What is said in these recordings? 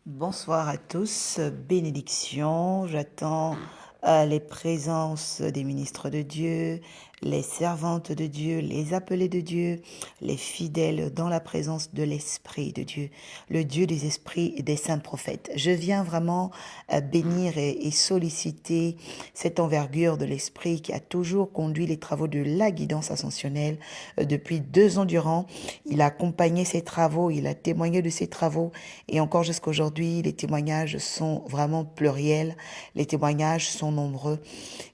Bonsoir à tous, bénédiction. J'attends les présences des ministres de Dieu, les servantes de Dieu, les appelés de Dieu, les fidèles dans la présence de l'Esprit de Dieu, le Dieu des esprits et des saints prophètes. Je viens vraiment bénir et solliciter cette envergure de l'Esprit qui a toujours conduit les travaux de la guidance ascensionnelle depuis 2 ans durant. Il a accompagné ces travaux, il a témoigné de ces travaux et encore jusqu'à aujourd'hui, les témoignages sont vraiment pluriels, les témoignages sont nombreux.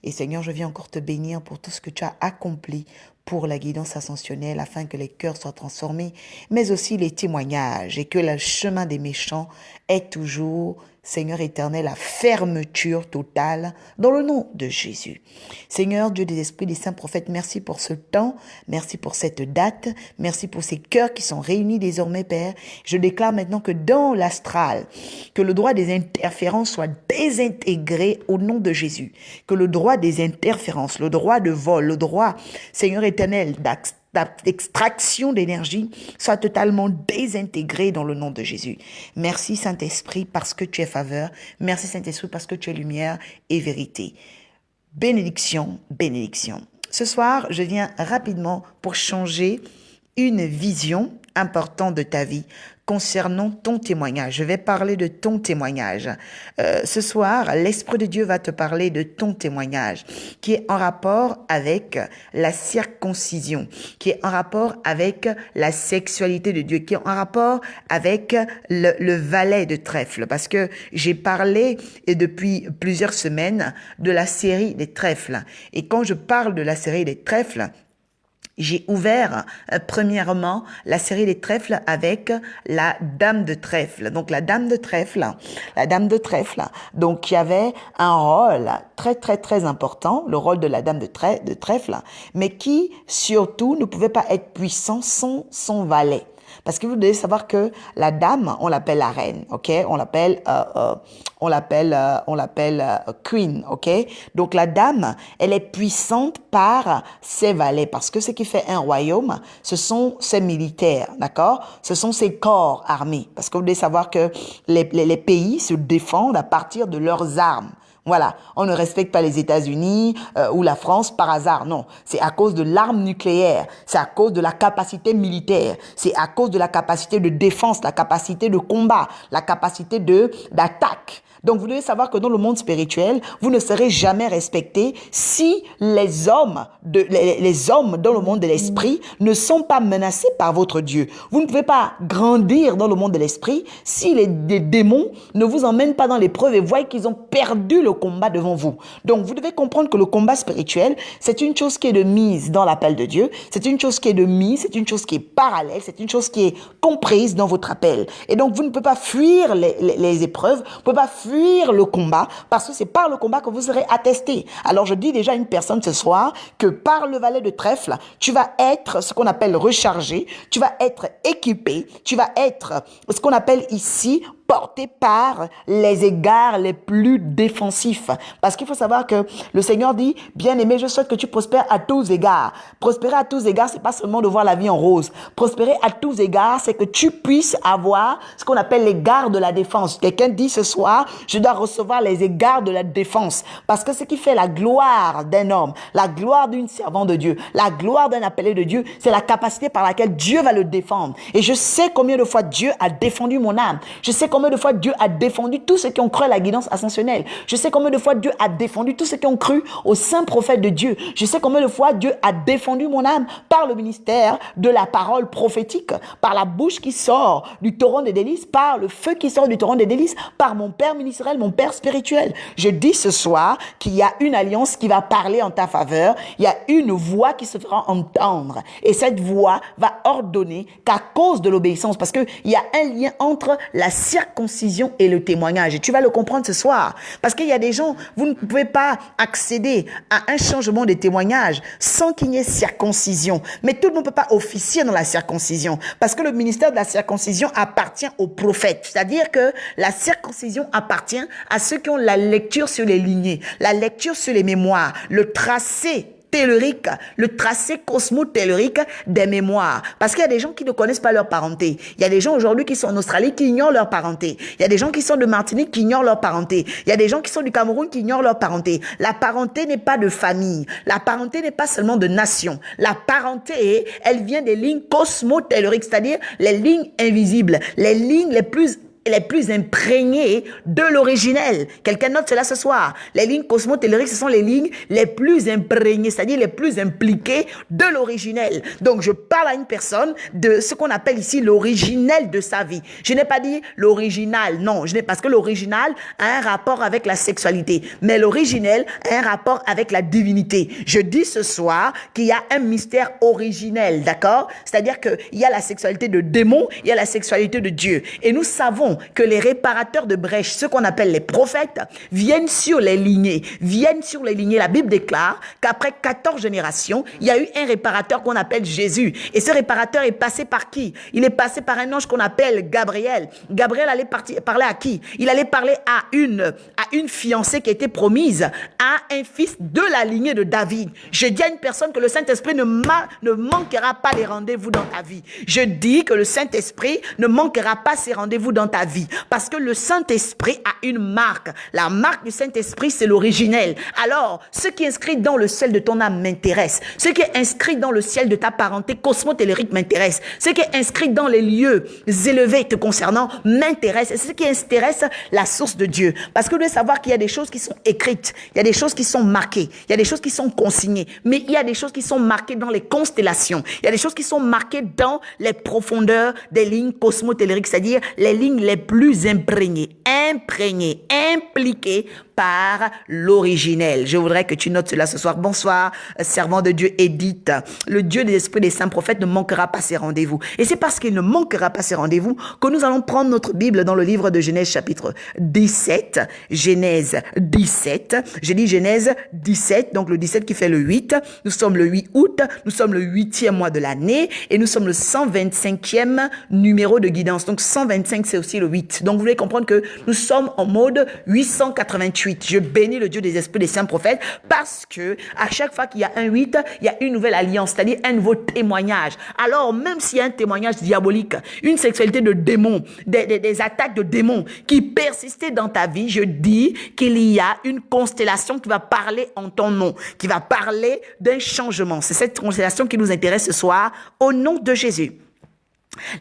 Et Seigneur, je viens encore te bénir pour tout ce que tu as accompli pour la guidance ascensionnelle afin que les cœurs soient transformés, mais aussi les témoignages et que le chemin des méchants est toujours, Seigneur éternel, la fermeture totale dans le nom de Jésus. Seigneur, Dieu des esprits, des saints prophètes, merci pour ce temps, merci pour cette date, merci pour ces cœurs qui sont réunis désormais, Père. Je déclare maintenant que dans l'astral, que le droit des interférences soit désintégré au nom de Jésus, que le droit des interférences, le droit de vol, le droit, Seigneur éternel, d'extraction d'énergie soit totalement désintégré dans le nom de Jésus. Merci Saint-Esprit parce que tu es faveur. Merci Saint-Esprit parce que tu es lumière et vérité. Bénédiction, bénédiction. Ce soir, je viens rapidement pour changer une vision importante de ta vie concernant ton témoignage. Je vais parler de ton témoignage. Ce soir, l'Esprit de Dieu va te parler de ton témoignage qui est en rapport avec la circoncision, qui est en rapport avec la sexualité de Dieu, qui est en rapport avec le valet de trèfle. Parce que j'ai parlé depuis plusieurs semaines de la série des trèfles. Et quand je parle de la série des trèfles, j'ai ouvert premièrement la série des trèfles avec la dame de trèfle. Donc la dame de trèfle, donc qui avait un rôle très très très important, le rôle de la dame de trèfle, mais qui surtout ne pouvait pas être puissant sans son valet. Parce que vous devez savoir que la dame, on l'appelle la reine, ok? On l'appelle queen, ok? Donc la dame, elle est puissante par ses valets, parce que ce qui fait un royaume, ce sont ses militaires, d'accord? Ce sont ses corps armés. Parce que vous devez savoir que les pays se défendent à partir de leurs armes. Voilà, on ne respecte pas les États-Unis ou la France par hasard, non. C'est à cause de l'arme nucléaire, c'est à cause de la capacité militaire, c'est à cause de la capacité de défense, la capacité de combat, la capacité d'attaque. Donc vous devez savoir que dans le monde spirituel, vous ne serez jamais respecté si les hommes dans le monde de l'esprit ne sont pas menacés par votre Dieu. Vous ne pouvez pas grandir dans le monde de l'esprit si les démons ne vous emmènent pas dans l'épreuve et voient qu'ils ont perdu le combat devant vous. Donc vous devez comprendre que le combat spirituel, c'est une chose qui est de mise dans l'appel de Dieu, c'est une chose qui est de mise, c'est une chose qui est parallèle, c'est une chose qui est comprise dans votre appel. Et donc vous ne pouvez pas fuir les épreuves, vous ne pouvez pas fuir le combat, parce que c'est par le combat que vous serez attesté. Alors je dis déjà à une personne ce soir que par le valet de trèfle, tu vas être ce qu'on appelle rechargé, tu vas être équipé, tu vas être ce qu'on appelle ici porté par les égards les plus défensifs. Parce qu'il faut savoir que le Seigneur dit, bien-aimé, je souhaite que tu prospères à tous égards. Prospérer à tous égards, c'est pas seulement de voir la vie en rose. Prospérer à tous égards, c'est que tu puisses avoir ce qu'on appelle les gardes de la défense. Quelqu'un dit ce soir, je dois recevoir les égards de la défense. Parce que ce qui fait la gloire d'un homme, la gloire d'une servante de Dieu, la gloire d'un appelé de Dieu, c'est la capacité par laquelle Dieu va le défendre. Et je sais combien de fois Dieu a défendu mon âme. Je sais combien de fois Dieu a défendu tous ceux qui ont cru à la guidance ascensionnelle. Je sais combien de fois Dieu a défendu tous ceux qui ont cru aux saints prophètes de Dieu. Je sais combien de fois Dieu a défendu mon âme par le ministère de la parole prophétique, par la bouche qui sort du torrent des délices, par le feu qui sort du torrent des délices, par mon Père ministériel, mon Père spirituel. Je dis ce soir qu'il y a une alliance qui va parler en ta faveur. Il y a une voix qui se fera entendre. Et cette voix va ordonner qu'à cause de l'obéissance, parce qu'il y a un lien entre la circoncision et le témoignage. Et tu vas le comprendre ce soir. Parce qu'il y a des gens, vous ne pouvez pas accéder à un changement de témoignage sans qu'il y ait circoncision. Mais tout le monde ne peut pas officier dans la circoncision. Parce que le ministère de la circoncision appartient aux prophètes. C'est-à-dire que la circoncision appartient à ceux qui ont la lecture sur les lignées, la lecture sur les mémoires, le tracé tellurique, le tracé cosmotellurique des mémoires. Parce qu'il y a des gens qui ne connaissent pas leur parenté. Il y a des gens aujourd'hui qui sont en Australie qui ignorent leur parenté. Il y a des gens qui sont de Martinique qui ignorent leur parenté. Il y a des gens qui sont du Cameroun qui ignorent leur parenté. La parenté n'est pas de famille. La parenté n'est pas seulement de nation. La parenté, elle vient des lignes cosmotelluriques, c'est-à-dire les lignes invisibles, les lignes les plus imprégnées de l'originel. Quelqu'un note cela ce soir. Les lignes cosmotelluriques, ce sont les lignes les plus imprégnées, c'est-à-dire les plus impliquées de l'originel. Donc, je parle à une personne de ce qu'on appelle ici l'originel de sa vie. Je n'ai pas dit l'original, non, parce que l'original a un rapport avec la sexualité, mais l'originel a un rapport avec la divinité. Je dis ce soir qu'il y a un mystère originel, d'accord? C'est-à-dire qu'il y a la sexualité de démon, il y a la sexualité de Dieu. Et nous savons que les réparateurs de brèches, ceux qu'on appelle les prophètes, viennent sur les lignées. La Bible déclare qu'après 14 générations, il y a eu un réparateur qu'on appelle Jésus. Et ce réparateur est passé par qui? Il est passé par un ange qu'on appelle Gabriel. Gabriel allait parler à qui? Il allait parler à une fiancée qui était promise à un fils de la lignée de David. Je dis à une personne que le Saint-Esprit ne manquera pas les rendez-vous dans ta vie. Je dis que le Saint-Esprit ne manquera pas ses rendez-vous dans ta vie. Parce que le Saint-Esprit a une marque. La marque du Saint-Esprit, c'est l'originel. Alors, ce qui est inscrit dans le ciel de ton âme m'intéresse. Ce qui est inscrit dans le ciel de ta parenté cosmotellurique m'intéresse. Ce qui est inscrit dans les lieux élevés te concernant m'intéresse. Et ce qui intéresse la source de Dieu. Parce que vous devez savoir qu'il y a des choses qui sont écrites. Il y a des choses qui sont marquées. Il y a des choses qui sont consignées. Mais il y a des choses qui sont marquées dans les constellations. Il y a des choses qui sont marquées dans les profondeurs des lignes cosmotelluriques, c'est-à-dire les lignes les plus imprégnées, impliquées par l'originel. Je voudrais que tu notes cela ce soir. Bonsoir, servant de Dieu Edith. Le Dieu des esprits des saints prophètes ne manquera pas ses rendez-vous. Et c'est parce qu'il ne manquera pas ses rendez-vous que nous allons prendre notre Bible dans le livre de Genèse chapitre 17. Genèse 17. J'ai dit Genèse 17, donc le 17 qui fait le 8. Nous sommes le 8 août. Nous sommes le 8e mois de l'année et nous sommes le 125e numéro de guidance. Donc 125, c'est aussi le 8. Donc vous voulez comprendre que nous sommes en mode 888. Je bénis le Dieu des esprits des saints prophètes parce que à chaque fois qu'il y a un 8, il y a une nouvelle alliance, c'est-à-dire un nouveau témoignage. Alors, même s'il y a un témoignage diabolique, une sexualité de démons, des attaques de démons qui persistaient dans ta vie, je dis qu'il y a une constellation qui va parler en ton nom, qui va parler d'un changement. C'est cette constellation qui nous intéresse ce soir au nom de Jésus.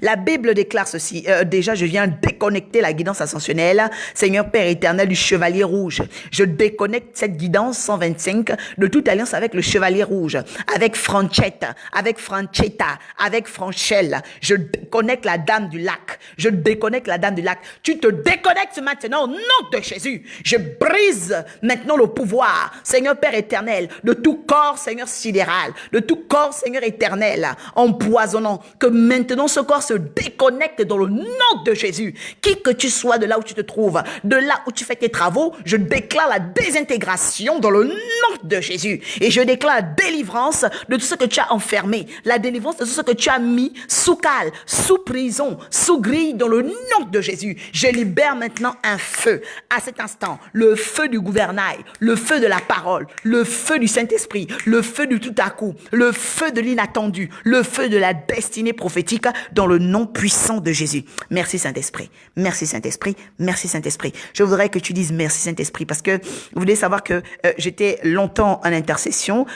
La Bible déclare ceci. Déjà, je viens déconnecter la guidance ascensionnelle, Seigneur Père éternel du Chevalier Rouge. Je déconnecte cette guidance 125 de toute alliance avec le Chevalier Rouge, avec Franchetta, avec Franchelle. Je déconnecte la Dame du Lac. Je déconnecte la Dame du Lac. Tu te déconnectes maintenant au nom de Jésus. Je brise maintenant le pouvoir, Seigneur Père éternel, de tout corps, Seigneur sidéral, de tout corps, Seigneur éternel, empoisonnant, que maintenant ce corps se déconnecte dans le nom de Jésus. Qui que tu sois de là où tu te trouves, de là où tu fais tes travaux, je déclare la désintégration dans le nom de Jésus. Et je déclare la délivrance de tout ce que tu as enfermé, la délivrance de tout ce que tu as mis sous cale, sous prison, sous grille dans le nom de Jésus. Je libère maintenant un feu à cet instant, le feu du gouvernail, le feu de la parole, le feu du Saint-Esprit, le feu du tout à coup, le feu de l'inattendu, le feu de la destinée prophétique dans le nom puissant de Jésus. Merci Saint-Esprit. Merci Saint-Esprit. Merci Saint-Esprit. Je voudrais que tu dises merci Saint-Esprit parce que vous devez savoir que j'étais longtemps en intercession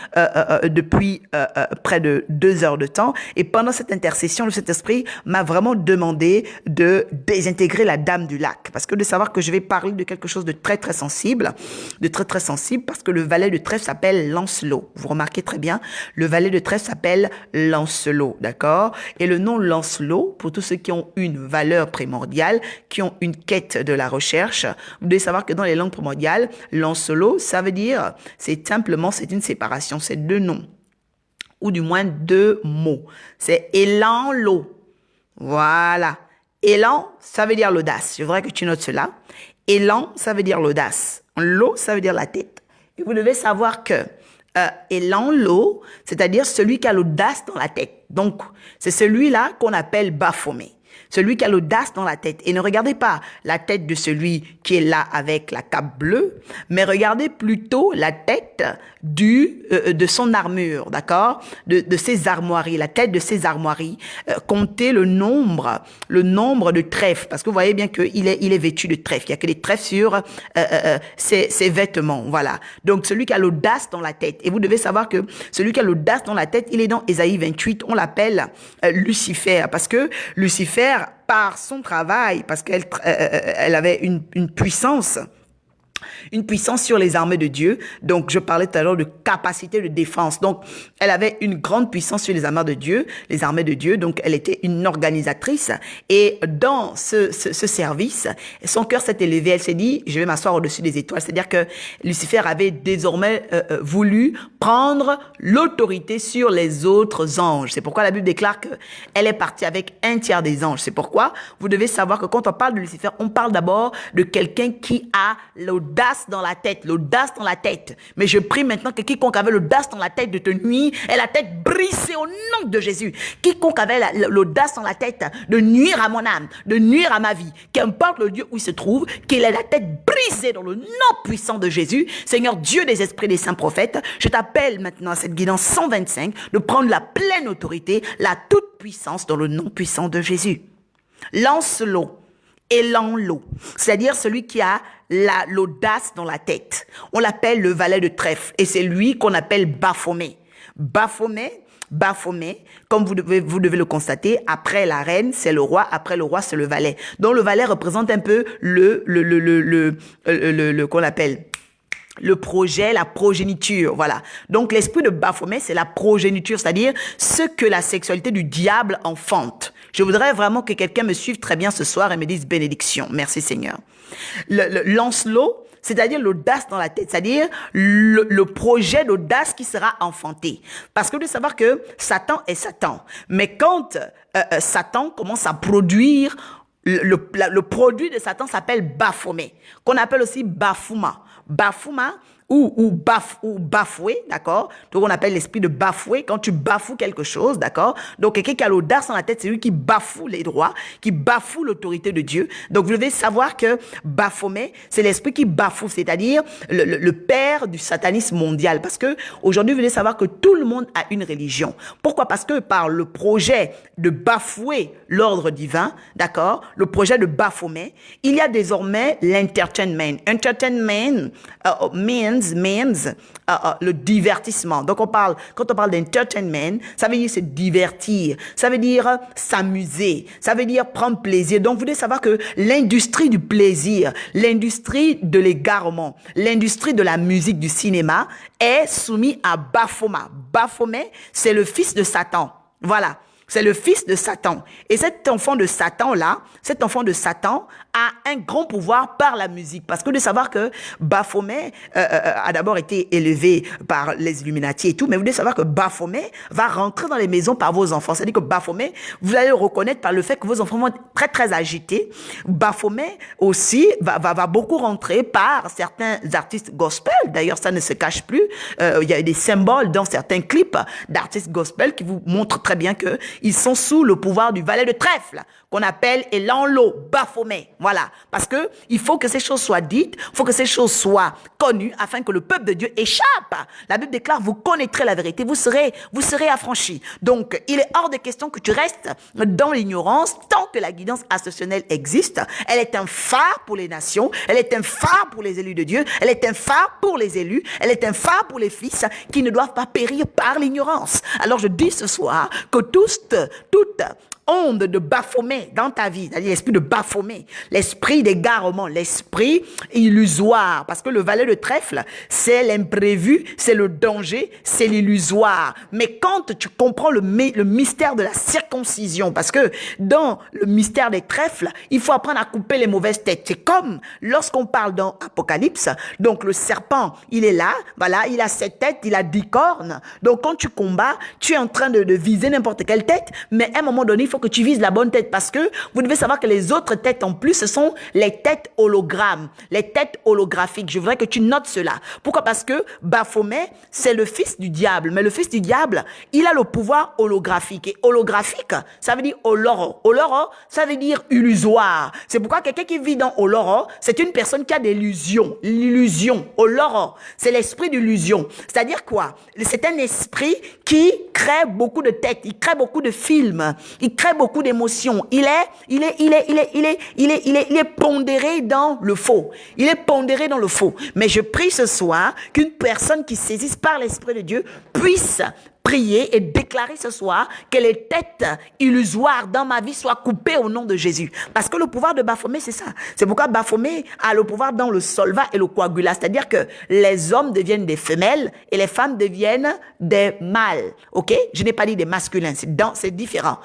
depuis près de 2 heures de temps et pendant cette intercession, le Saint-Esprit m'a vraiment demandé de désintégrer la Dame du Lac parce que de savoir que je vais parler de quelque chose de très très sensible, parce que le valet de trèfle s'appelle Lancelot. Vous remarquez très bien, le valet de trèfle s'appelle Lancelot, d'accord? Et le nom Lancelot, pour tous ceux qui ont une valeur primordiale, qui ont une quête de la recherche, vous devez savoir que dans les langues primordiales, Lancelot, ça veut dire, c'est une séparation, c'est 2 noms, ou du moins 2 mots. C'est élan, l'eau. Voilà. Élan, ça veut dire l'audace. Je voudrais que tu notes cela. Élan, ça veut dire l'audace. L'eau, ça veut dire la tête. Et vous devez savoir que élan, l'eau, c'est-à-dire celui qui a l'audace dans la tête. Donc, c'est celui-là qu'on appelle Baphomet. celui qui a l'audace dans la tête. Et ne regardez pas la tête de celui qui est là avec la cape bleue, mais regardez plutôt la tête de son armure, d'accord, de ses armoiries, la tête de ses armoiries. Comptez le nombre de trèfles, parce que vous voyez bien qu'il est vêtu de trèfles. Il y a que des trèfles sur ses vêtements, voilà. Donc celui qui a l'audace dans la tête. Et vous devez savoir que celui qui a l'audace dans la tête, il est dans Ésaïe 28. On l'appelle Lucifer, parce que Lucifer, par son travail, parce qu'elle elle avait une puissance sur les armées de Dieu. Donc, je parlais tout à l'heure de capacité de défense. Donc, elle avait une grande puissance sur les armées de Dieu. Donc, elle était une organisatrice. Et dans ce service, son cœur s'est élevé. Elle s'est dit, je vais m'asseoir au-dessus des étoiles. C'est-à-dire que Lucifer avait désormais voulu prendre l'autorité sur les autres anges. C'est pourquoi la Bible déclare qu'elle est partie avec un tiers des anges. C'est pourquoi vous devez savoir que quand on parle de Lucifer, on parle d'abord de quelqu'un qui a l'audace dans la tête. Mais je prie maintenant que quiconque avait l'audace dans la tête de te nuire ait la tête brisée au nom de Jésus. Quiconque avait l'audace dans la tête de nuire à mon âme, de nuire à ma vie, qu'importe le Dieu où il se trouve, qu'il ait la tête brisée dans le nom puissant de Jésus. Seigneur Dieu des esprits des saints prophètes, je t'appelle maintenant à cette guidance 125 de prendre la pleine autorité, la toute puissance dans le nom puissant de Jésus. Lance-l'eau. Élan-l'eau, c'est-à-dire celui qui a l'audace dans la tête. On l'appelle le valet de trèfle et c'est lui qu'on appelle Baphomet. Baphomet, comme vous devez le constater, après la reine, c'est le roi, après le roi, c'est le valet. Donc le valet représente un peu qu'on appelle le projet, la progéniture, voilà. Donc l'esprit de Baphomet, c'est la progéniture, c'est-à-dire ce que la sexualité du diable enfante. Je voudrais vraiment que quelqu'un me suive très bien ce soir et me dise bénédiction. Merci Seigneur. Lance-l'eau, c'est-à-dire l'audace dans la tête, c'est-à-dire le projet d'audace qui sera enfanté. Parce que de savoir que Satan est Satan. Mais quand Satan commence à produire, le produit de Satan s'appelle Baphomet, qu'on appelle aussi Baphouma. Baphouma ou bafouer, d'accord? Donc on appelle l'esprit de bafouer quand tu bafoues quelque chose, d'accord? Donc quelqu'un qui a l'audace dans la tête, c'est lui qui bafoue les droits, qui bafoue l'autorité de Dieu. Donc vous devez savoir que Baphomet, c'est l'esprit qui bafoue, c'est-à-dire le père du satanisme mondial. Parce que aujourd'hui, vous devez savoir que tout le monde a une religion. Pourquoi? Parce que par le projet de bafouer l'ordre divin, d'accord? Le projet de Baphomet, il y a désormais l'entertainment. Entertainment means le divertissement. Donc quand on parle d'entertainment, ça veut dire se divertir, ça veut dire s'amuser, ça veut dire prendre plaisir. Donc vous devez savoir que l'industrie du plaisir, l'industrie de l'égarement, l'industrie de la musique, du cinéma est soumise à Baphomet. Baphomet, c'est le fils de Satan. Voilà. C'est le fils de Satan. Et cet enfant de Satan-là, a un grand pouvoir par la musique. Parce que de savoir que Baphomet a d'abord été élevé par les Illuminati et tout, mais vous devez savoir que Baphomet va rentrer dans les maisons par vos enfants. C'est-à-dire que Baphomet, vous allez le reconnaître par le fait que vos enfants vont être très, très agités. Baphomet aussi va beaucoup rentrer par certains artistes gospel. D'ailleurs, ça ne se cache plus. Il y a des symboles dans certains clips d'artistes gospel qui vous montrent très bien que ils sont sous le pouvoir du valet de trèfle, qu'on appelle Élan-l'eau, Baphomet. Voilà. Parce que il faut que ces choses soient dites, il faut que ces choses soient connues afin que le peuple de Dieu échappe. La Bible déclare, vous connaîtrez la vérité, vous serez affranchis. Donc, il est hors de question que tu restes dans l'ignorance tant que la guidance ascensionnelle existe. Elle est un phare pour les nations, elle est un phare pour les élus de Dieu, elle est un phare pour les élus, elle est un phare pour les fils qui ne doivent pas périr par l'ignorance. Alors, je dis ce soir que toute onde de Baphomet dans ta vie, c'est-à-dire l'esprit de Baphomet, l'esprit d'égarement, l'esprit illusoire, parce que le valet de trèfle, c'est l'imprévu, c'est le danger, c'est l'illusoire. Mais quand tu comprends le mystère de la circoncision, parce que dans le mystère des trèfles, il faut apprendre à couper les mauvaises têtes. C'est comme lorsqu'on parle dans Apocalypse, donc le serpent, il est là, voilà, il a 7 têtes, il a 10 cornes. Donc quand tu combats, tu es en train de viser n'importe quelle tête, mais à un moment donné, il faut que tu vises la bonne tête parce que vous devez savoir que les autres têtes en plus, ce sont les têtes hologrammes, les têtes holographiques. Je voudrais que tu notes cela. Pourquoi? Parce que Baphomet, c'est le fils du diable. Mais le fils du diable, il a le pouvoir holographique. Et holographique, ça veut dire oloro. Oloro, ça veut dire illusoire. C'est pourquoi quelqu'un qui vit dans oloro, c'est une personne qui a des illusions. L'illusion, oloro, c'est l'esprit d'illusion. C'est-à-dire quoi? C'est un esprit qui crée beaucoup de têtes, il crée beaucoup de films, il crée beaucoup d'émotions. Il est pondéré dans le faux. Il est pondéré dans le faux. Mais je prie ce soir qu'une personne qui saisisse par l'Esprit de Dieu puisse prier et déclarer ce soir que les têtes illusoires dans ma vie soient coupées au nom de Jésus. Parce que le pouvoir de Baphomet, c'est ça. C'est pourquoi Baphomet a le pouvoir dans le solva et le coagula. C'est-à-dire que les hommes deviennent des femelles et les femmes deviennent des mâles. OK? Je n'ai pas dit des masculins. C'est différent.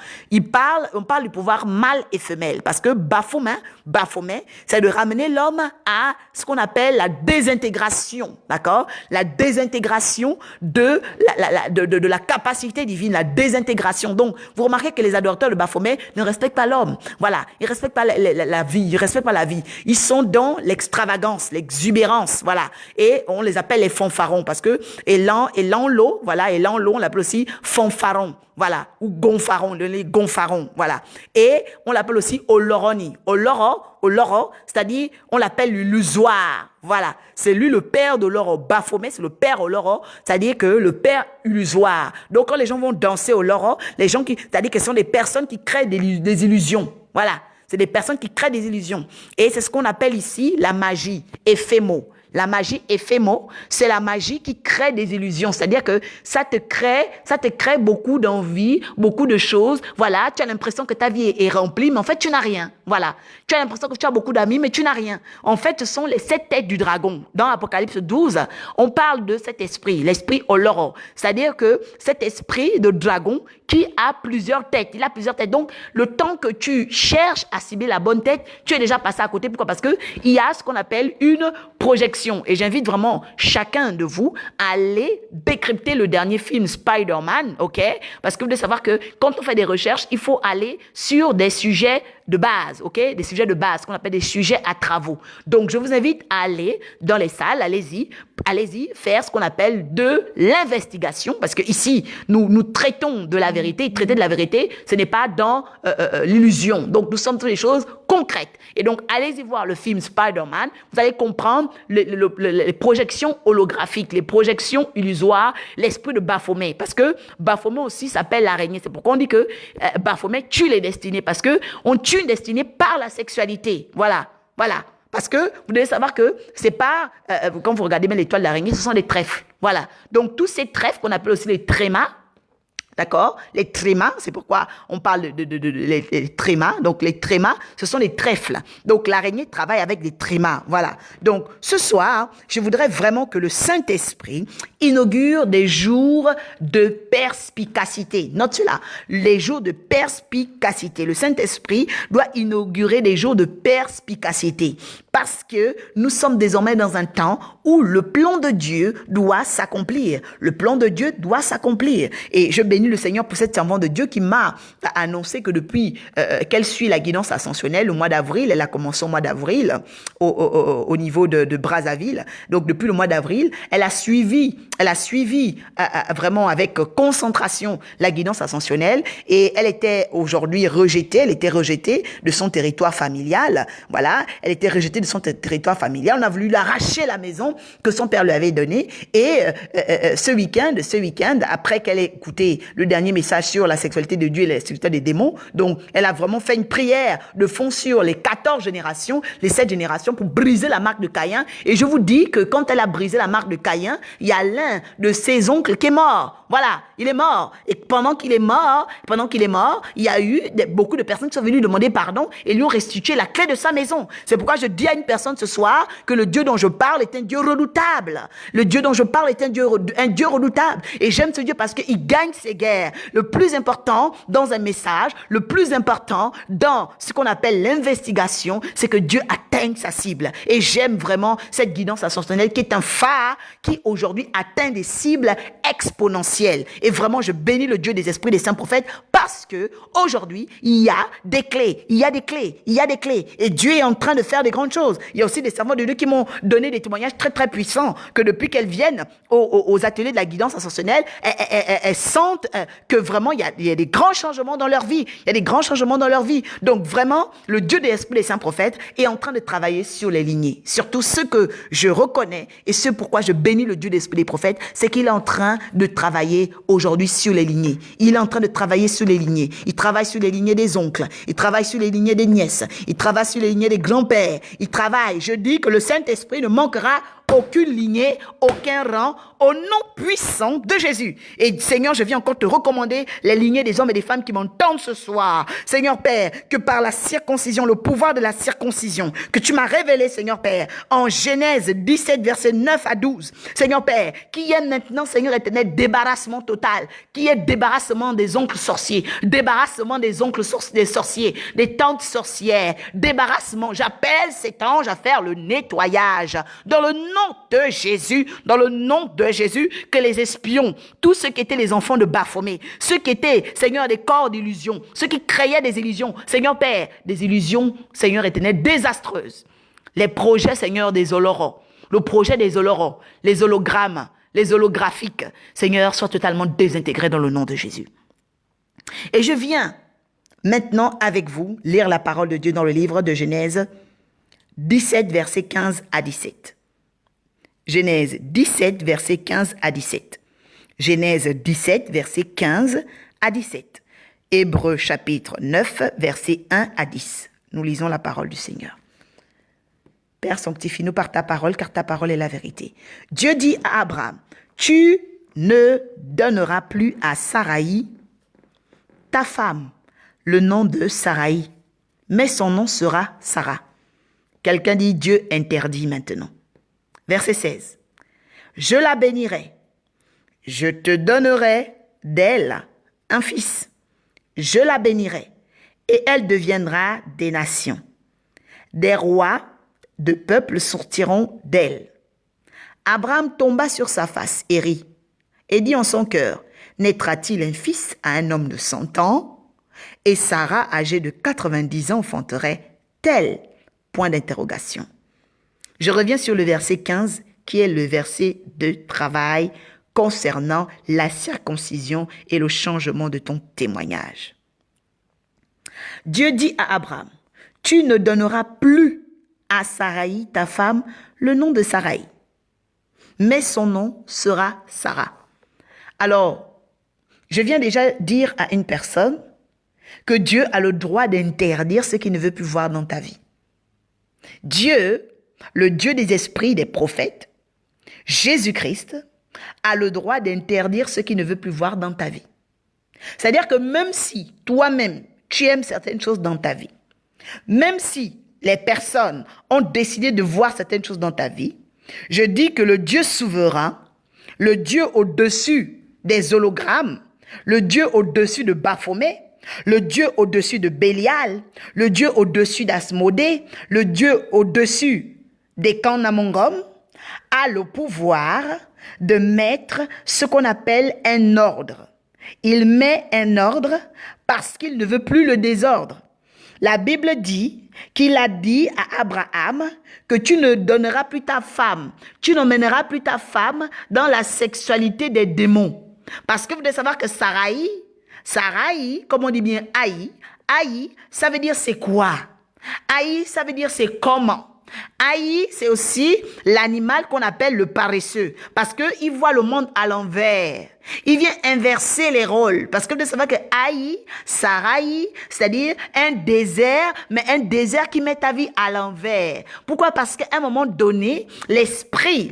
On parle du pouvoir mâle et femelle. Parce que Baphomet, c'est de ramener l'homme à ce qu'on appelle la désintégration. D'accord? La désintégration de la capacité divine, la désintégration. Donc, vous remarquez que les adorateurs de Baphomet ne respectent pas l'homme. Voilà. Ils ne respectent pas la vie. Ils ne respectent pas la vie. Ils sont dans l'extravagance, l'exubérance. Voilà. Et on les appelle les fanfarons parce que l'eau, voilà. Et l'eau, on l'appelle aussi fanfaron. Voilà. Ou gonfaron, les gonfarons. Voilà. Et on l'appelle aussi oloroni. Oloro, c'est-à-dire, on l'appelle l'illusoire. Voilà. C'est lui le père de l'oro. Baphomet, c'est le père Oloro, c'est-à-dire que le père illusoire. Donc, quand les gens vont danser au loro, c'est-à-dire que ce sont des personnes qui créent des illusions. Voilà. C'est des personnes qui créent des illusions. Et c'est ce qu'on appelle ici la magie, éphémo. La magie éphémo, c'est la magie qui crée des illusions. C'est-à-dire que ça te crée beaucoup d'envie, beaucoup de choses. Voilà, tu as l'impression que ta vie est remplie, mais en fait, tu n'as rien. Voilà. Tu as l'impression que tu as beaucoup d'amis, mais tu n'as rien. En fait, ce sont les 7 têtes du dragon. Dans Apocalypse 12, on parle de cet esprit, l'esprit Oloro. C'est-à-dire que cet esprit de dragon qui a plusieurs têtes. Il a plusieurs têtes. Donc, le temps que tu cherches à cibler la bonne tête, tu es déjà passé à côté. Pourquoi? Parce que il y a ce qu'on appelle une projection. Et j'invite vraiment chacun de vous à aller décrypter le dernier film Spider-Man, ok? Parce que vous devez savoir que quand on fait des recherches, il faut aller sur des sujets de base, ok? Des sujets de base, qu'on appelle des sujets à travaux. Donc, je vous invite à aller dans les salles, allez-y faire ce qu'on appelle de l'investigation, parce que ici, nous traitons de la vérité. Et traiter de la vérité, ce n'est pas dans l'illusion. Donc, nous sommes toutes les choses concrètes. Et donc, allez-y voir le film Spider-Man. Vous allez comprendre les projections holographiques, les projections illusoires, l'esprit de Baphomet. Parce que Baphomet aussi s'appelle l'araignée. C'est pourquoi on dit que Baphomet tue les destinées. Parce que on tue une destinée par la sexualité. Voilà. Parce que vous devez savoir que c'est pas, quand vous regardez bien l'étoile d'araignée, ce sont des trèfles. Voilà. Donc, tous ces trèfles qu'on appelle aussi les trémas, d'accord? Les trémas, c'est pourquoi on parle les trémas. Donc, les trémas, ce sont les trèfles. Donc, l'araignée travaille avec des trémas. Voilà. Donc, ce soir, je voudrais vraiment que le Saint-Esprit inaugure des jours de perspicacité. Note cela. Les jours de perspicacité. Le Saint-Esprit doit inaugurer des jours de perspicacité. Parce que nous sommes désormais dans un temps où le plan de Dieu doit s'accomplir. Le plan de Dieu doit s'accomplir. Et je bénis le Seigneur pour cette servante de Dieu qui m'a annoncé que depuis qu'elle suit la guidance ascensionnelle au mois d'avril, elle a commencé au mois d'avril au niveau de Brazzaville. Donc depuis le mois d'avril, elle a suivi vraiment avec concentration la guidance ascensionnelle et elle était aujourd'hui rejetée. Elle était rejetée de son territoire familial. Voilà, elle était rejetée de son territoire familial. On a voulu l'arracher la maison que son père lui avait donnée. Et ce week-end, après qu'elle ait écouté le dernier message sur la sexualité de Dieu et la sexualité des démons, donc elle a vraiment fait une prière de fond sur les 14 générations, les 7 générations pour briser la marque de Caïn. Et je vous dis que quand elle a brisé la marque de Caïn, il y a l'un de ses oncles qui est mort. Voilà, il est mort. Et pendant qu'il est mort, il y a eu beaucoup de personnes qui sont venues demander pardon et lui ont restitué la clé de sa maison. C'est pourquoi je dis à une personne ce soir que le Dieu dont je parle est un Dieu redoutable. Le Dieu dont je parle est un Dieu redoutable. Et j'aime ce Dieu parce qu'il gagne ses guerres. Le plus important dans un message, le plus important dans ce qu'on appelle l'investigation, c'est que Dieu atteigne sa cible. Et j'aime vraiment cette guidance ascensionnelle qui est un phare qui aujourd'hui atteint des cibles exponentielle. Et vraiment, je bénis le Dieu des esprits des saints prophètes parce que aujourd'hui, il y a des clés, il y a des clés, il y a des clés. Et Dieu est en train de faire des grandes choses. Il y a aussi des servants de Dieu qui m'ont donné des témoignages très, très puissants que depuis qu'elles viennent aux ateliers de la guidance ascensionnelle, elles sentent que vraiment, il y a des grands changements dans leur vie. Il y a des grands changements dans leur vie. Donc vraiment, le Dieu des esprits des saints prophètes est en train de travailler sur les lignées. Surtout ce que je reconnais et ce pourquoi je bénis le Dieu des esprits des prophètes, c'est qu'il est en train de travailler aujourd'hui sur les lignées. Il est en train de travailler sur les lignées. Il travaille sur les lignées des oncles. Il travaille sur les lignées des nièces. Il travaille sur les lignées des grands-pères. Il travaille. Je dis que le Saint-Esprit ne manquera aucune lignée, aucun rang, au nom puissant de Jésus. Et Seigneur, je viens encore te recommander les lignées des hommes et des femmes qui m'entendent ce soir. Seigneur Père, que par la circoncision, le pouvoir de la circoncision, que tu m'as révélé, Seigneur Père, en Genèse 17, versets 9 à 12. Seigneur Père, qui est maintenant, Seigneur éternel, débarrassement total, qui est débarrassement des oncles sorciers, débarrassement des oncles des sorciers, des tantes sorcières, débarrassement. J'appelle cet ange à faire le nettoyage. Dans le nom de Jésus, dans le nom de Jésus, que les espions, tous ceux qui étaient les enfants de Baphomet, ceux qui étaient, Seigneur, des corps d'illusion, ceux qui créaient des illusions, Seigneur Père, des illusions, Seigneur éternel, désastreuses. Les projets, Seigneur, des holorons, le projet des holorons, les hologrammes, les holographiques, Seigneur, soient totalement désintégrés dans le nom de Jésus. Et je viens maintenant avec vous lire la parole de Dieu dans le livre de Genèse 17, versets 15 à 17. Genèse 17, versets 15 à 17. Genèse 17, versets 15 à 17. Hébreux chapitre 9, versets 1 à 10. Nous lisons la parole du Seigneur. Père, sanctifie-nous par ta parole, car ta parole est la vérité. Dieu dit à Abraham, tu ne donneras plus à Saraï, ta femme, le nom de Saraï, mais son nom sera Sarah. Quelqu'un dit, Dieu interdit maintenant. Verset 16. Je la bénirai. Je te donnerai d'elle un fils. Je la bénirai. Et elle deviendra des nations. Des rois de peuples sortiront d'elle. Abraham tomba sur sa face et rit. Et dit en son cœur, naîtra-t-il un fils à un homme de 100 ans? Et Sarah, âgée de 90 ans, enfanterait-elle? Point d'interrogation. Je reviens sur le verset 15, qui est le verset de travail concernant la circoncision et le changement de ton témoignage. Dieu dit à Abraham, tu ne donneras plus à Saraï, ta femme, le nom de Saraï, mais son nom sera Sarah. Alors, je viens déjà dire à une personne que Dieu a le droit d'interdire ce qu'il ne veut plus voir dans ta vie. Dieu, le Dieu des esprits, des prophètes, Jésus-Christ, a le droit d'interdire ce qu'il ne veut plus voir dans ta vie. C'est-à-dire que même si toi-même, tu aimes certaines choses dans ta vie, même si les personnes ont décidé de voir certaines choses dans ta vie, je dis que le Dieu souverain, le Dieu au-dessus des hologrammes, le Dieu au-dessus de Baphomet, le Dieu au-dessus de Bélial, le Dieu au-dessus d'Asmodée, le Dieu au-dessus des Kanamongom, a le pouvoir de mettre ce qu'on appelle un ordre. Il met un ordre parce qu'il ne veut plus le désordre. La Bible dit qu'il a dit à Abraham que tu ne donneras plus ta femme, tu n'emmèneras plus ta femme dans la sexualité des démons. Parce que vous devez savoir que Saraï, comme on dit bien Aï, ça veut dire c'est quoi? Aï, ça veut dire c'est comment? Aïe, c'est aussi l'animal qu'on appelle le paresseux. Parce qu'il voit le monde à l'envers. Il vient inverser les rôles. Parce que vous devez savoir que Aïe, Saraï, c'est-à-dire un désert, mais un désert qui met ta vie à l'envers. Pourquoi? Parce qu'à un moment donné, l'esprit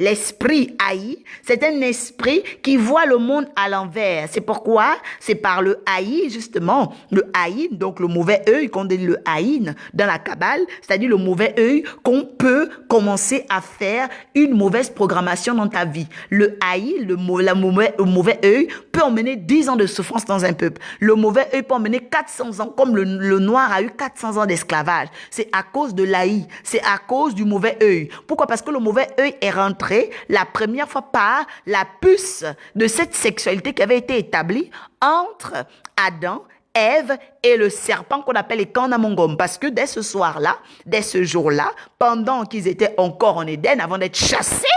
Aïe, c'est un esprit qui voit le monde à l'envers. C'est pourquoi c'est par le Aïe, justement, le Aïn, donc le mauvais œil, qu'on dit le Aïn dans la Kabbale, c'est-à-dire le mauvais œil, qu'on peut commencer à faire une mauvaise programmation dans ta vie. Le Aïe, le mauvais mauvais œil peut emmener 10 ans de souffrance dans un peuple. Le mauvais œil peut emmener 400 ans, comme le noir a eu 400 ans d'esclavage. C'est à cause de l'Aïe, c'est à cause du mauvais œil. Pourquoi? Parce que le mauvais œil est rentré la première fois par la puce de cette sexualité qui avait été établie entre Adam, Ève et le serpent qu'on appelle les Kanamongom. Parce que dès ce soir-là, dès ce jour-là, pendant qu'ils étaient encore en Éden, avant d'être chassés,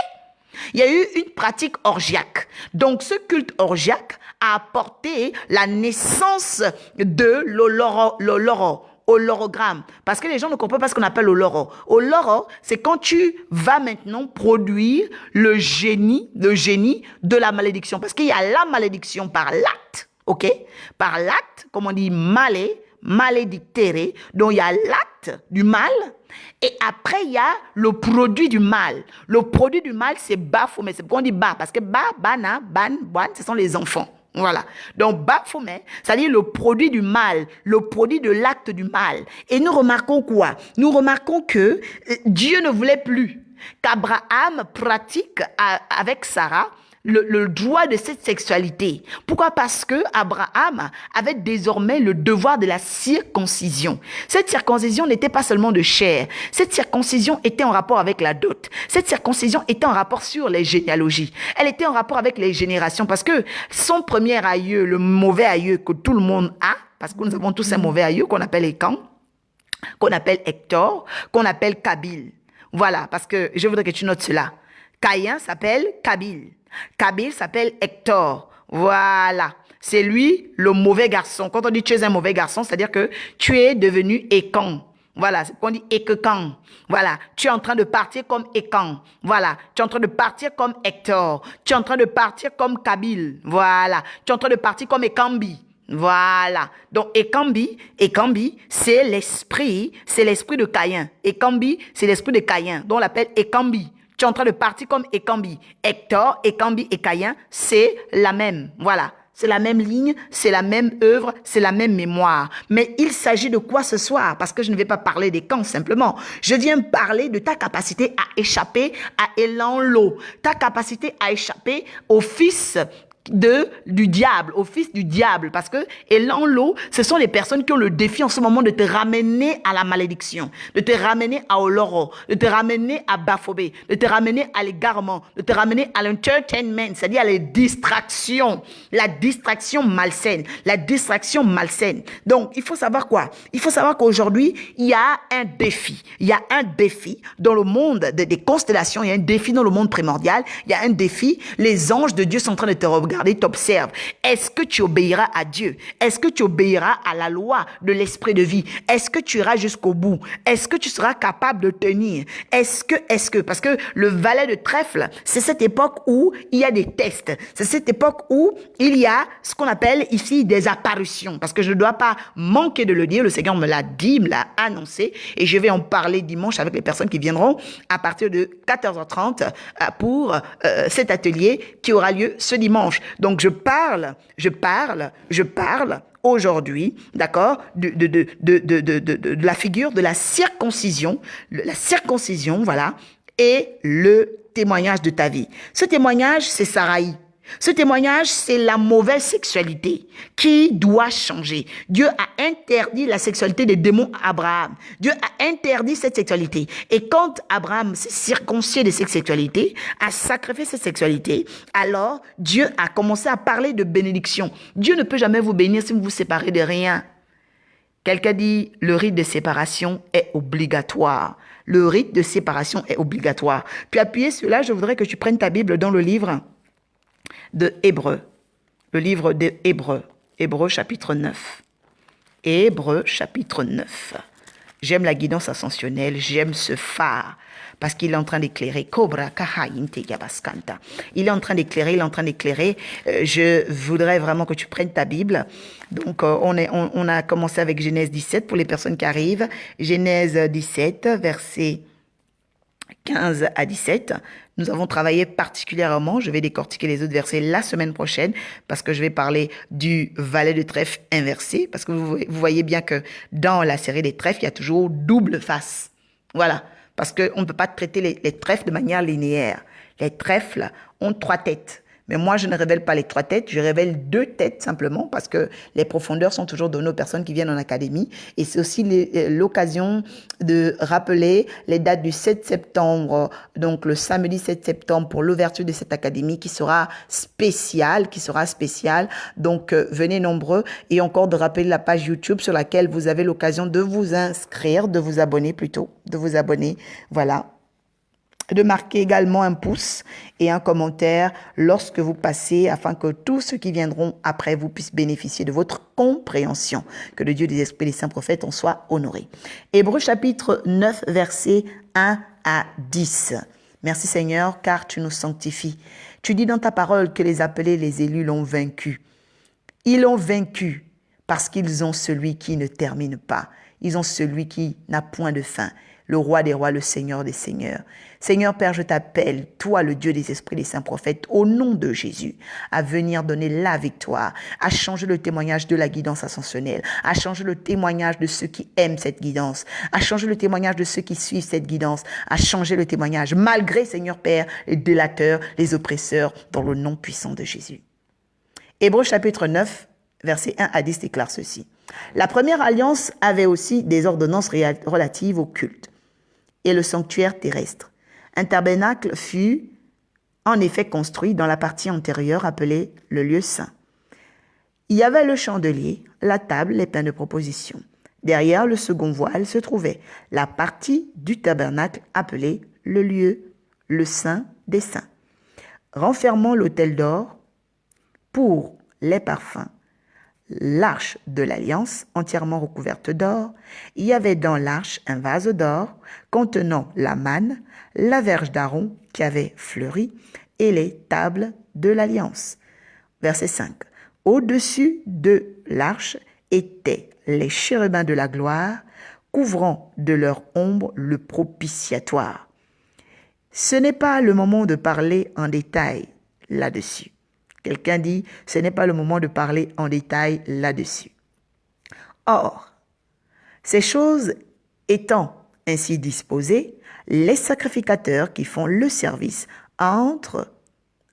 il y a eu une pratique orgiaque. Donc, ce culte orgiaque a apporté la naissance de l'olorogramme. Parce que les gens ne comprennent pas ce qu'on appelle l'oloro. Oloro, c'est quand tu vas maintenant produire le génie de la malédiction. Parce qu'il y a la malédiction par l'acte, ok? Par l'acte, comme on dit, maledictere. Donc, il y a l'acte du mal. Et après, il y a le produit du mal. Le produit du mal, c'est Baphomet. C'est pourquoi on dit ba. Parce que ba, bana, ban, ban, ce sont les enfants. Voilà. Donc, Baphomet, c'est-à-dire le produit du mal, le produit de l'acte du mal. Et nous remarquons quoi? Nous remarquons que Dieu ne voulait plus qu'Abraham pratique avec Sarah le droit de cette sexualité. Pourquoi? Parce que Abraham avait désormais le devoir de la circoncision. Cette circoncision n'était pas seulement de chair. Cette circoncision était en rapport avec la dot. Cette circoncision était en rapport sur les généalogies. Elle était en rapport avec les générations parce que son premier aïeux, le mauvais aïeux que tout le monde a, parce que nous avons tous un mauvais aïeux qu'on appelle Écan, qu'on appelle Hector, qu'on appelle Kabil. Voilà, parce que je voudrais que tu notes cela. Caïn s'appelle Kabil. Kabil s'appelle Hector. Voilà. C'est lui le mauvais garçon. Quand on dit tu es un mauvais garçon, c'est-à-dire que tu es devenu Écan. Voilà, c'est qu'on dit Écan. Voilà, tu es en train de partir comme Écan. Voilà, tu es en train de partir comme Hector. Tu es en train de partir comme Kabil. Voilà, tu es en train de partir comme Ekambi. Voilà. Donc, Ekambi, c'est l'esprit de Caïn. Ekambi, c'est l'esprit de Caïn, dont on l'appelle Ekambi. Tu es en train de partir comme Ekambi. Hector, Ekambi et Caïn, c'est la même. Voilà. C'est la même ligne, c'est la même œuvre, c'est la même mémoire. Mais il s'agit de quoi ce soir? Parce que je ne vais pas parler des camps simplement. Je viens parler de ta capacité à échapper à Elanlo. Ta capacité à échapper au fils du diable, au fils du diable, parce que Elanlo, ce sont les personnes qui ont le défi en ce moment de te ramener à la malédiction, de te ramener à Oloro, de te ramener à Baphomet, de te ramener à l'égarement, de te ramener à l'entertainment, c'est-à-dire à la distraction malsaine, la distraction malsaine. Donc, il faut savoir quoi? Il faut savoir qu'aujourd'hui, il y a un défi. Il y a un défi dans le monde des constellations, il y a un défi dans le monde primordial, il y a un défi, les anges de Dieu sont en train de te regarder, t'observent. Est-ce que tu obéiras à Dieu? Est-ce que tu obéiras à la loi de l'esprit de vie? Est-ce que tu iras jusqu'au bout? Est-ce que tu seras capable de tenir? Est-ce que, parce que le valet de trèfle, c'est cette époque où il y a des tests. C'est cette époque où il y a ce qu'on appelle ici des apparitions. Parce que je ne dois pas manquer de le dire. Le Seigneur me l'a dit, me l'a annoncé. Et je vais en parler dimanche avec les personnes qui viendront à partir de 14h30 pour cet atelier qui aura lieu ce dimanche. Donc, je parle aujourd'hui, d'accord, de la figure de la circoncision, voilà, et le témoignage de ta vie. Ce témoignage, c'est Saraï. Ce témoignage, c'est la mauvaise sexualité qui doit changer. Dieu a interdit la sexualité des démons à Abraham. Dieu a interdit cette sexualité. Et quand Abraham s'est circoncis de cette sexualité, a sacrifié cette sexualité, alors Dieu a commencé à parler de bénédiction. Dieu ne peut jamais vous bénir si vous vous séparez de rien. Quelqu'un dit, le rite de séparation est obligatoire. Le rite de séparation est obligatoire. Puis appuyé sur là, je voudrais que tu prennes ta Bible dans le livre de Hébreux, le livre de Hébreux, Hébreux chapitre 9. Hébreux chapitre 9. J'aime la guidance ascensionnelle, j'aime ce phare, parce qu'il est en train d'éclairer. Il est en train d'éclairer, Je voudrais vraiment que tu prennes ta Bible. Donc, on a commencé avec Genèse 17 pour les personnes qui arrivent. Genèse 17, versets 15 à 17. Nous avons travaillé particulièrement, je vais décortiquer les autres versets la semaine prochaine parce que je vais parler du valet de trèfle inversé parce que vous voyez bien que dans la série des trèfles, il y a toujours double face. Voilà, parce qu'on ne peut pas traiter les trèfles de manière linéaire. Les trèfles ont 3 têtes, Mais moi, je ne révèle pas les 3 têtes, je révèle 2 têtes simplement parce que les profondeurs sont toujours données aux personnes qui viennent en académie. Et c'est aussi l'occasion de rappeler les dates du 7 septembre, donc le samedi 7 septembre pour l'ouverture de cette académie qui sera spéciale, Donc, venez nombreux et encore de rappeler la page YouTube sur laquelle vous avez l'occasion de vous inscrire, de vous abonner plutôt, voilà. De marquer également un pouce et un commentaire lorsque vous passez afin que tous ceux qui viendront après vous puissent bénéficier de votre compréhension. Que le Dieu des esprits des saints prophètes en soit honoré. Hébreux chapitre 9, versets 1 à 10. Merci Seigneur, car tu nous sanctifies. Tu dis dans ta parole que les appelés, les élus l'ont vaincu. Ils l'ont vaincu parce qu'ils ont celui qui ne termine pas. Ils ont celui qui n'a point de fin. Le roi des rois, le Seigneur des seigneurs. Seigneur Père, je t'appelle, toi le Dieu des esprits des saints prophètes, au nom de Jésus, à venir donner la victoire, à changer le témoignage de la guidance ascensionnelle, à changer le témoignage de ceux qui aiment cette guidance, à changer le témoignage de ceux qui suivent cette guidance, à changer le témoignage, malgré, Seigneur Père, les délateurs, les oppresseurs, dans le nom puissant de Jésus. Hébreux chapitre 9, versets 1 à 10 déclare ceci. La première alliance avait aussi des ordonnances relatives au culte et le sanctuaire terrestre. Un tabernacle fut en effet construit dans la partie antérieure appelée le lieu saint. Il y avait le chandelier, la table, les pains de proposition. Derrière le second voile se trouvait la partie du tabernacle appelée le lieu, le saint des saints, renfermant l'autel d'or pour les parfums. L'arche de l'Alliance, entièrement recouverte d'or. Il y avait dans l'arche un vase d'or contenant la manne, la verge d'Aaron qui avait fleuri et les tables de l'Alliance. Verset 5. Au-dessus de l'arche étaient les chérubins de la gloire, couvrant de leur ombre le propitiatoire. Ce n'est pas le moment de parler en détail là-dessus. Quelqu'un dit, ce n'est pas le moment de parler en détail là-dessus. Or, ces choses étant ainsi disposées, les sacrificateurs qui font le service entrent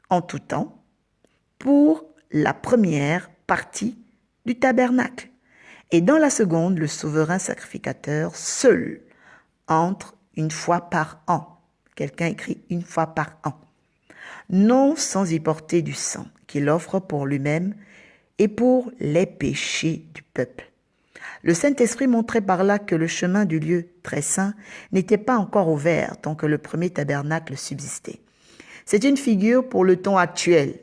en tout temps pour la première partie du tabernacle. Et dans la seconde, le souverain sacrificateur seul entre une fois par an. Quelqu'un écrit une fois par an. Non sans y porter du sang qu'il offre pour lui-même et pour les péchés du peuple. Le Saint-Esprit montrait par là que le chemin du lieu très saint n'était pas encore ouvert tant que le premier tabernacle subsistait. C'est une figure pour le temps actuel,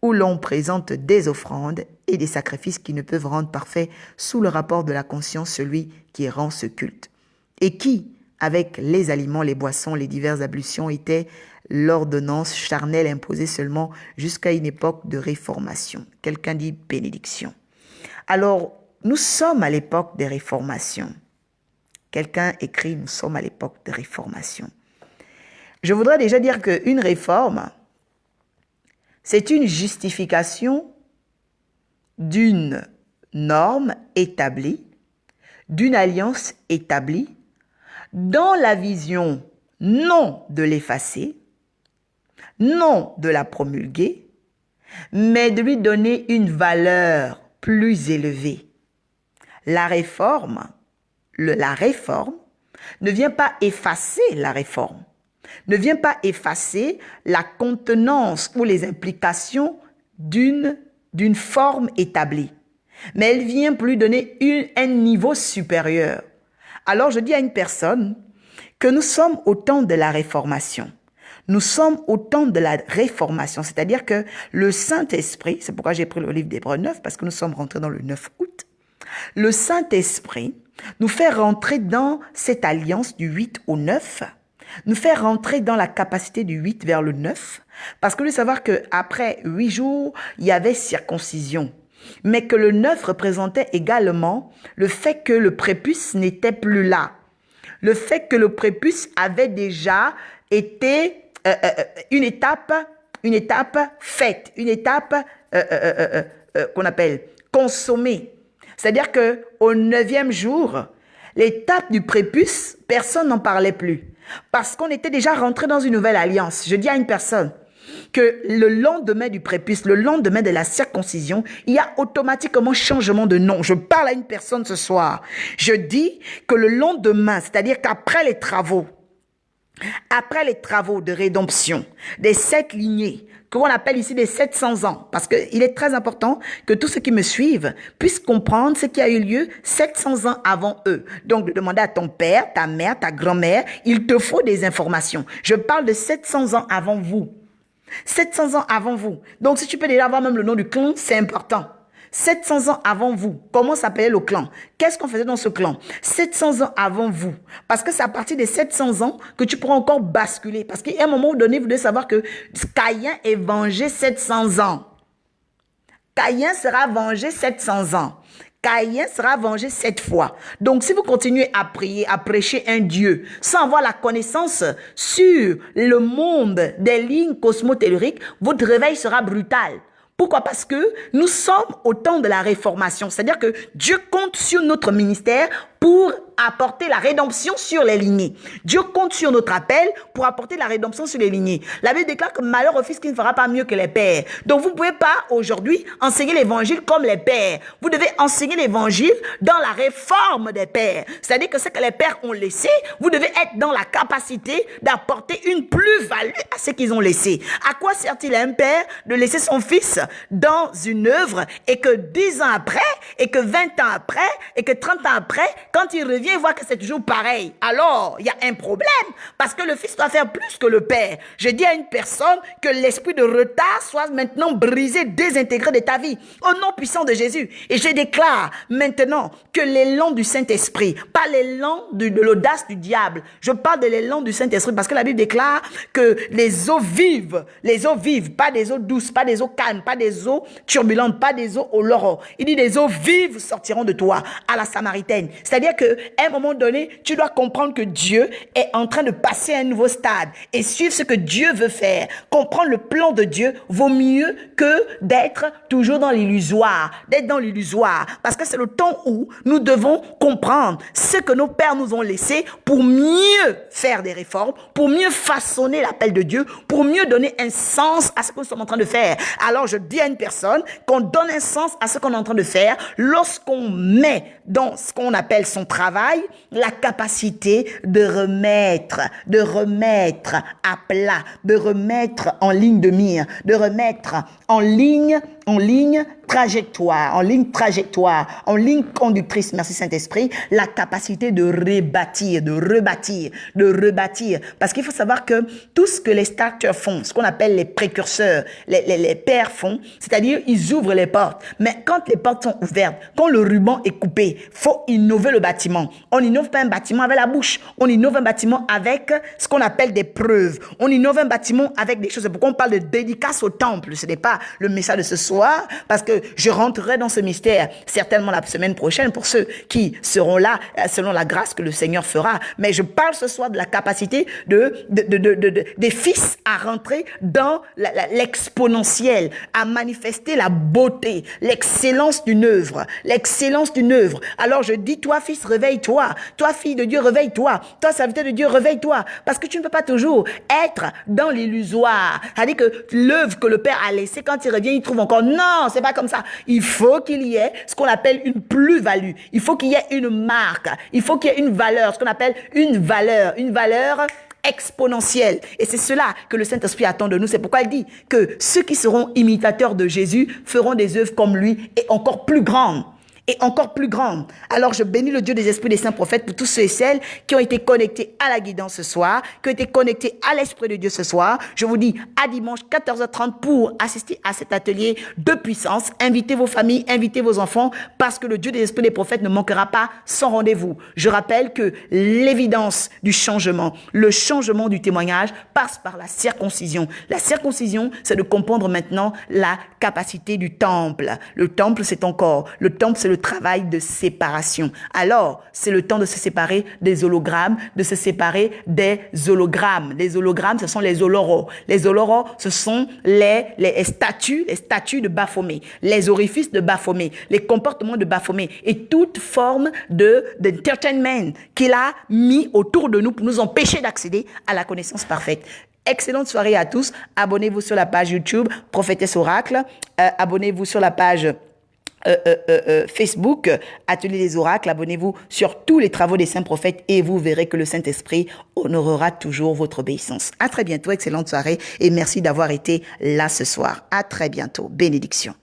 où l'on présente des offrandes et des sacrifices qui ne peuvent rendre parfait sous le rapport de la conscience celui qui rend ce culte, et qui, avec les aliments, les boissons, les diverses ablutions, étaient l'ordonnance charnelle imposée seulement jusqu'à une époque de réformation. Quelqu'un dit bénédiction. Alors, nous sommes à l'époque des réformations. Quelqu'un écrit, nous sommes à l'époque des réformations. Je voudrais déjà dire qu'une réforme, c'est une justification d'une norme établie, d'une alliance établie, dans la vision non de l'effacer, non de la promulguer, mais de lui donner une valeur plus élevée. La réforme ne vient pas effacer la réforme, ne vient pas effacer la contenance ou les implications d'une forme établie, mais elle vient pour lui donner un niveau supérieur. Alors je dis à une personne que nous sommes au temps de la réformation. Nous sommes au temps de la réformation, c'est-à-dire que le Saint-Esprit, c'est pourquoi j'ai pris le livre d'Hébreux 9, parce que nous sommes rentrés dans le 9 août, le Saint-Esprit nous fait rentrer dans cette alliance du 8 au 9, nous fait rentrer dans la capacité du 8 vers le 9, parce que vous devez savoir qu'après 8 jours, il y avait circoncision, mais que le 9 représentait également le fait que le prépuce n'était plus là, le fait que le prépuce avait déjà été une étape faite, une étape qu'on appelle consommée. C'est-à-dire qu'au 9e jour, l'étape du prépuce, personne n'en parlait plus. Parce qu'on était déjà rentré dans une nouvelle alliance. Je dis à une personne, que le lendemain du prépuce, le lendemain de la circoncision, il y a automatiquement changement de nom. Je parle à une personne ce soir. Je dis que le lendemain, c'est-à-dire qu'après les travaux de rédemption des 7 lignées, qu'on appelle ici les 700 ans, parce qu'il est très important que tous ceux qui me suivent puissent comprendre ce qui a eu lieu 700 ans avant eux. Donc, de demander à ton père, ta mère, ta grand-mère, il te faut des informations. Je parle de 700 ans avant vous. 700 ans avant vous. Donc, si tu peux déjà avoir même le nom du clan, c'est important. 700 ans avant vous, comment s'appelait le clan? Qu'est-ce qu'on faisait dans ce clan? 700 ans avant vous. Parce que c'est à partir des 700 ans que tu pourras encore basculer. Parce qu'à un moment donné, vous devez savoir que Caïn est vengé 700 ans. Caïn sera vengé 700 ans. Caïn sera vengé 7 fois. Donc, si vous continuez à prier, à prêcher un Dieu, sans avoir la connaissance sur le monde des lignes cosmotelluriques, votre réveil sera brutal. Pourquoi? Parce que nous sommes au temps de la réformation. C'est-à-dire que Dieu compte sur notre ministère pour apporter la rédemption sur les lignées. Dieu compte sur notre appel pour apporter la rédemption sur les lignées. La Bible déclare que malheur au fils qui ne fera pas mieux que les pères. Donc vous ne pouvez pas aujourd'hui enseigner l'évangile comme les pères. Vous devez enseigner l'évangile dans la réforme des pères. C'est-à-dire que ce que les pères ont laissé, vous devez être dans la capacité d'apporter une plus-value à ce qu'ils ont laissé. À quoi sert-il à un père de laisser son fils dans une œuvre et que 10 ans après, et que 20 ans après, et que 30 ans après, quand il revient, il voit que c'est toujours pareil. Alors, il y a un problème parce que le fils doit faire plus que le père. Je dis à une personne que l'esprit de retard soit maintenant brisé, désintégré de ta vie. Au nom puissant de Jésus. Et je déclare maintenant que l'élan du Saint-Esprit, pas l'élan de l'audace du diable. Je parle de l'élan du Saint-Esprit parce que la Bible déclare que les eaux vives, pas des eaux douces, pas des eaux calmes, pas des eaux turbulentes, pas des eaux au loro. Il dit des eaux vives sortiront de toi à la Samaritaine. C'est-à-dire qu'à un moment donné, tu dois comprendre que Dieu est en train de passer à un nouveau stade et suivre ce que Dieu veut faire. Comprendre le plan de Dieu vaut mieux que d'être toujours dans l'illusoire. Parce que c'est le temps où nous devons comprendre ce que nos pères nous ont laissé pour mieux faire des réformes, pour mieux façonner l'appel de Dieu, pour mieux donner un sens à ce que nous sommes en train de faire. Alors je dis à une personne qu'on donne un sens à ce qu'on est en train de faire lorsqu'on met dans ce qu'on appelle son travail la capacité de remettre à plat, de remettre en ligne de mire, de remettre en ligne trajectoire, en ligne conductrice, merci Saint-Esprit, la capacité de rebâtir. Parce qu'il faut savoir que tout ce que les starters font, ce qu'on appelle les précurseurs, les pères font, c'est-à-dire ils ouvrent les portes. Mais quand les portes sont ouvertes, quand le ruban est coupé, faut innover le bâtiment. On n'innove pas un bâtiment avec la bouche. On innove un bâtiment avec ce qu'on appelle des preuves. On innove un bâtiment avec des choses. C'est pourquoi on parle de dédicace au temple. Ce n'est pas le message de ce soir, parce que je rentrerai dans ce mystère certainement la semaine prochaine pour ceux qui seront là selon la grâce que le Seigneur fera. Mais je parle ce soir de la capacité des fils à rentrer dans l'exponentiel, à manifester la beauté, l'excellence d'une œuvre. Alors je dis, toi fils, réveille-toi. Toi fille de Dieu, réveille-toi. Toi serviteur de Dieu, réveille-toi. Parce que tu ne peux pas toujours être dans l'illusoire. C'est-à-dire que l'œuvre que le Père a laissée, quand il revient, il trouve encore. Non, c'est pas comme ça. Il faut qu'il y ait ce qu'on appelle une plus-value. Il faut qu'il y ait une marque. Il faut qu'il y ait une valeur, ce qu'on appelle une valeur exponentielle. Et c'est cela que le Saint-Esprit attend de nous. C'est pourquoi il dit que ceux qui seront imitateurs de Jésus feront des œuvres comme lui et encore plus grandes. Alors, je bénis le Dieu des esprits des saints prophètes pour tous ceux et celles qui ont été connectés à la guidance ce soir, qui ont été connectés à l'Esprit de Dieu ce soir. Je vous dis à dimanche 14h30 pour assister à cet atelier de puissance. Invitez vos familles, invitez vos enfants, parce que le Dieu des esprits des prophètes ne manquera pas son rendez-vous. Je rappelle que l'évidence du changement, le changement du témoignage passe par la circoncision. La circoncision, c'est de comprendre maintenant la capacité du temple. Le temple, c'est ton corps. Le temple, c'est le le travail de séparation. Alors, c'est le temps de se séparer des hologrammes, de se séparer des hologrammes. Les hologrammes, ce sont les holoros. Les holoros, ce sont les statues de Baphomet, les orifices de Baphomet, les comportements de Baphomet et toute forme d'entertainment qu'il a mis autour de nous pour nous empêcher d'accéder à la connaissance parfaite. Excellente soirée à tous. Abonnez-vous sur la page YouTube Prophétesse Oracle. Abonnez-vous sur la page Facebook Atelier des Oracles. Abonnez-vous sur tous les travaux des saints prophètes et vous verrez que le Saint-Esprit honorera toujours votre obéissance. À très bientôt. Excellente soirée et merci d'avoir été là ce soir. À très bientôt. Bénédiction.